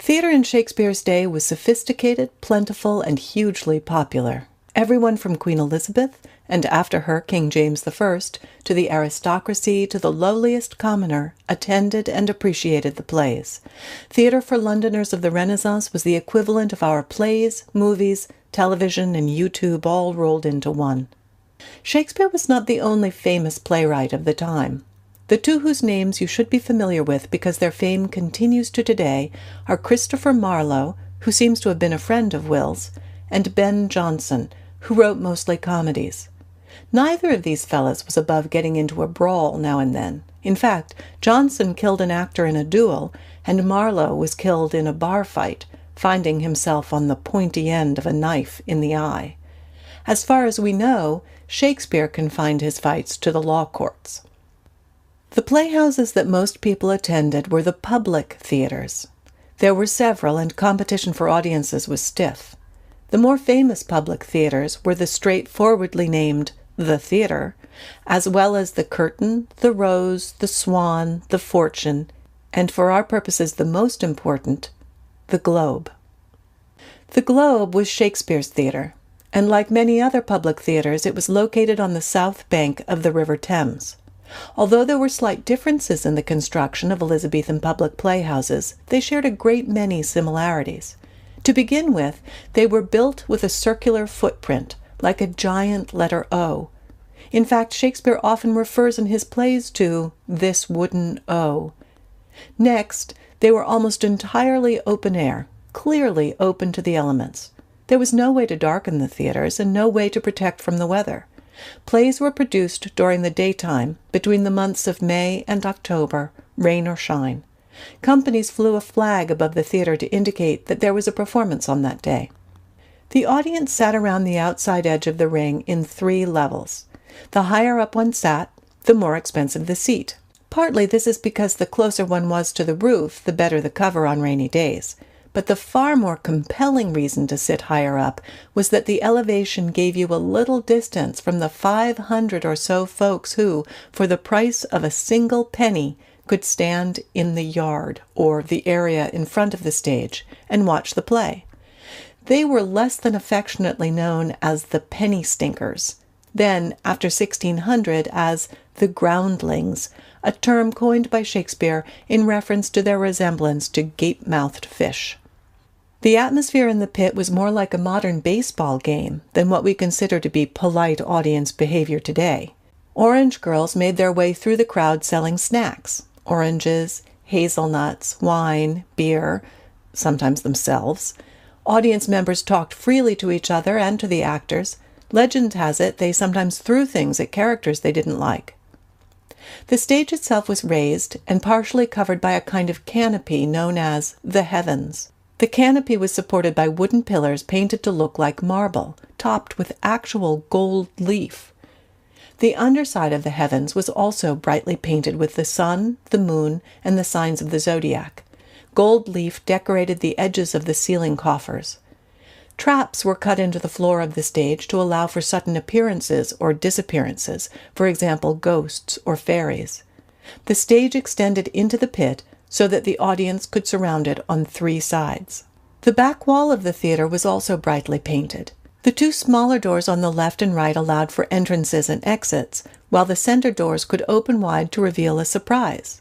Theatre in Shakespeare's day was sophisticated, plentiful, and hugely popular. Everyone from Queen Elizabeth, and after her King James I, to the aristocracy, to the lowliest commoner, attended and appreciated the plays. Theatre for Londoners of the Renaissance was the equivalent of our plays, movies, television, and YouTube all rolled into one. Shakespeare was not the only famous playwright of the time. The two whose names you should be familiar with because their fame continues to today are Christopher Marlowe, who seems to have been a friend of Will's, and Ben Jonson, who wrote mostly comedies. Neither of these fellows was above getting into a brawl now and then. In fact, Jonson killed an actor in a duel, and Marlowe was killed in a bar fight, finding himself on the pointy end of a knife in the eye. As far as we know, Shakespeare confined his fights to the law courts. The playhouses that most people attended were the public theaters. There were several, and competition for audiences was stiff. The more famous public theaters were the straightforwardly named The Theatre, as well as the Curtain, the Rose, the Swan, the Fortune, and for our purposes the most important, the Globe. The Globe was Shakespeare's theatre, and like many other public theatres, it was located on the south bank of the River Thames. Although there were slight differences in the construction of Elizabethan public playhouses, they shared a great many similarities. To begin with, they were built with a circular footprint, like a giant letter O. In fact, Shakespeare often refers in his plays to this wooden O. Next, they were almost entirely open air, clearly open to the elements. There was no way to darken the theaters and no way to protect from the weather. Plays were produced during the daytime, between the months of May and October, rain or shine. Companies flew a flag above the theater to indicate that there was a performance on that day. The audience sat around the outside edge of the ring in 3 levels. The higher up one sat, the more expensive the seat. Partly this is because the closer one was to the roof, the better the cover on rainy days. But the far more compelling reason to sit higher up was that the elevation gave you a little distance from the 500 or so folks who, for the price of a single penny, could stand in the yard, or the area in front of the stage, and watch the play. They were less than affectionately known as the penny stinkers, then, after 1600, as the groundlings, a term coined by Shakespeare in reference to their resemblance to gape-mouthed fish. The atmosphere in the pit was more like a modern baseball game than what we consider to be polite audience behavior today. Orange girls made their way through the crowd selling snacks, oranges, hazelnuts, wine, beer, sometimes themselves. Audience members talked freely to each other and to the actors. Legend has it they sometimes threw things at characters they didn't like. The stage itself was raised and partially covered by a kind of canopy known as the heavens. The canopy was supported by wooden pillars painted to look like marble, topped with actual gold leaf. The underside of the heavens was also brightly painted with the sun, the moon, and the signs of the zodiac. Gold leaf decorated the edges of the ceiling coffers. Traps were cut into the floor of the stage to allow for sudden appearances or disappearances, for example, ghosts or fairies. The stage extended into the pit so that the audience could surround it on 3 sides. The back wall of the theater was also brightly painted. The 2 smaller doors on the left and right allowed for entrances and exits, while the center doors could open wide to reveal a surprise.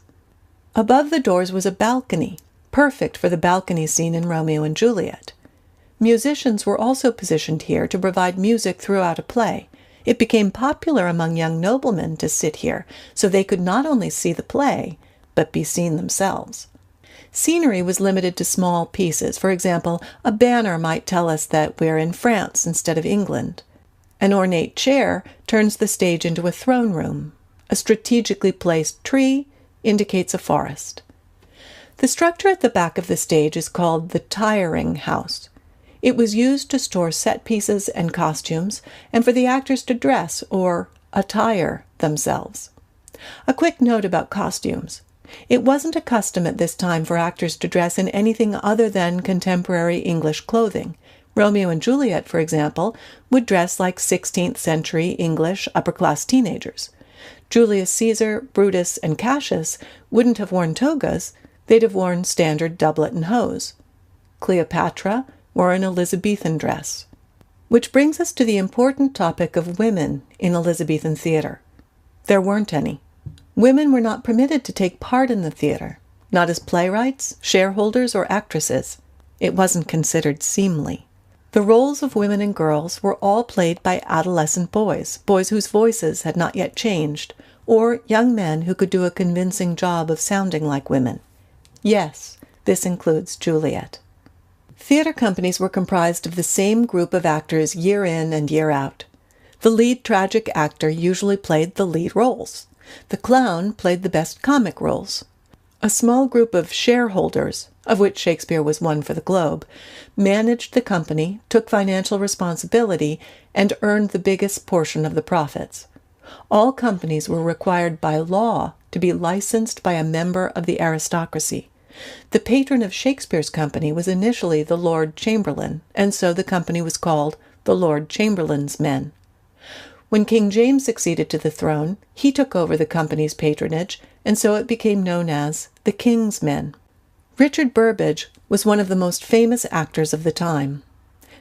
Above the doors was a balcony, perfect for the balcony scene in Romeo and Juliet. Musicians were also positioned here to provide music throughout a play. It became popular among young noblemen to sit here, so they could not only see the play, but be seen themselves. Scenery was limited to small pieces. For example, a banner might tell us that we're in France instead of England. An ornate chair turns the stage into a throne room. A strategically placed tree indicates a forest. The structure at the back of the stage is called the tiring house. It was used to store set pieces and costumes, and for the actors to dress or attire themselves. A quick note about costumes. It wasn't a custom at this time for actors to dress in anything other than contemporary English clothing. Romeo and Juliet, for example, would dress like 16th century English upper-class teenagers. Julius Caesar, Brutus, and Cassius wouldn't have worn togas, they'd have worn standard doublet and hose. Cleopatra, or an Elizabethan dress. Which brings us to the important topic of women in Elizabethan theatre. There weren't any. Women were not permitted to take part in the theatre, not as playwrights, shareholders, or actresses. It wasn't considered seemly. The roles of women and girls were all played by adolescent boys, boys whose voices had not yet changed, or young men who could do a convincing job of sounding like women. Yes, this includes Juliet. Theatre companies were comprised of the same group of actors year in and year out. The lead tragic actor usually played the lead roles. The clown played the best comic roles. A small group of shareholders, of which Shakespeare was one for the Globe, managed the company, took financial responsibility, and earned the biggest portion of the profits. All companies were required by law to be licensed by a member of the aristocracy. The patron of Shakespeare's company was initially the Lord Chamberlain, and so the company was called the Lord Chamberlain's Men. When King James succeeded to the throne, he took over the company's patronage, and so it became known as the King's Men. Richard Burbage was one of the most famous actors of the time.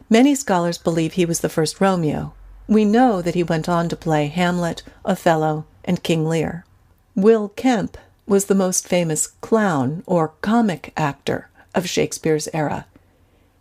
Many scholars believe he was the first Romeo. We know that he went on to play Hamlet, Othello, and King Lear. Will Kemp was the most famous clown or comic actor of Shakespeare's era.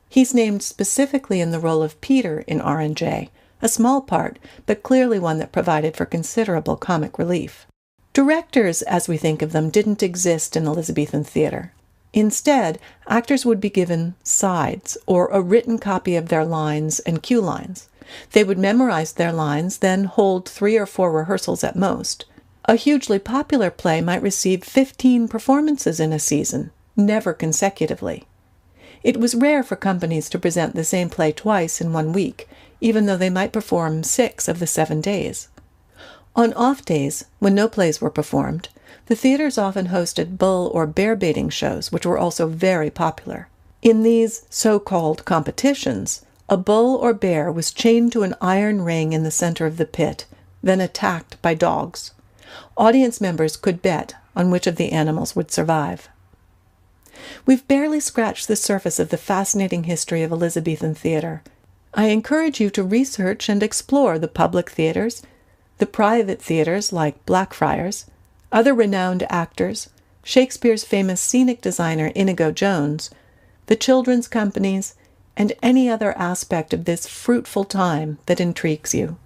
He's named specifically in the role of Peter in R&J, a small part, but clearly one that provided for considerable comic relief. Directors, as we think of them, didn't exist in Elizabethan theatre. Instead, actors would be given sides, or a written copy of their lines and cue lines. They would memorize their lines, then hold 3 or 4 rehearsals at most. A hugely popular play might receive 15 performances in a season, never consecutively. It was rare for companies to present the same play twice in 1 week, even though they might perform 6 of the 7 days. On off days, when no plays were performed, the theaters often hosted bull or bear baiting shows, which were also very popular. In these so-called competitions, a bull or bear was chained to an iron ring in the center of the pit, then attacked by dogs. Audience members could bet on which of the animals would survive. We've barely scratched the surface of the fascinating history of Elizabethan theatre. I encourage you to research and explore the public theatres, the private theatres like Blackfriars, other renowned actors, Shakespeare's famous scenic designer Inigo Jones, the children's companies, and any other aspect of this fruitful time that intrigues you.